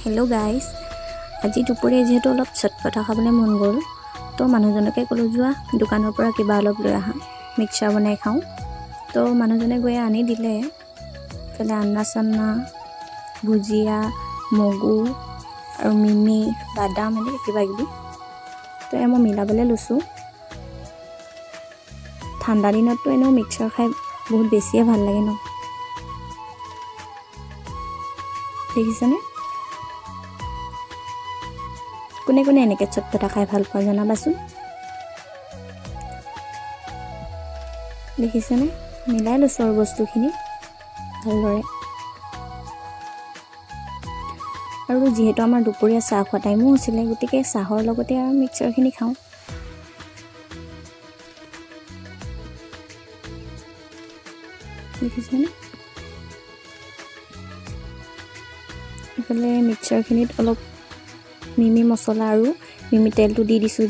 Hello' guys, আজি দুপৰীয়া যিহেতু অলপ চটপটা খাবলৈ মন গ'ল, তো মানুহজনকে ক'লোঁ যোৱা দোকানৰ পৰা কিবা অলপ লৈ আহা, মিক্সাৰ বনাই খাওঁ। তো মানুহজনে গৈ আনি দিলে, ইফালে আন্না চান্না, ভুজিয়া, মগু আৰু মিমি, বাদাম এনেকৈ কিবা কিবি। তো মই মিলাবলৈ লৈছোঁ। ঠাণ্ডা দিনততো এনেও মিক্সাৰ খাই বহুত বেছিয়ে ভাল লাগে ন, দেখিছেনে? কোনে কোনে এনেকৈ চটপটা খাই ভাল পোৱা জনাবাচোন। দেখিছেনে? মিলাই লৈছোঁ আৰু বস্তুখিনি ভালদৰে। আৰু যিহেতু আমাৰ দুপৰীয়া চাহ খোৱা টাইমো হৈছিলে, গতিকে চাহৰ লগতে আৰু মিক্সাৰখিনি খাওঁ। দেখিছেনে? ইফালে মিক্সাৰখিনিত অলপ মিমি মছলা আৰু মিমি তেলটো দি দিছোঁ।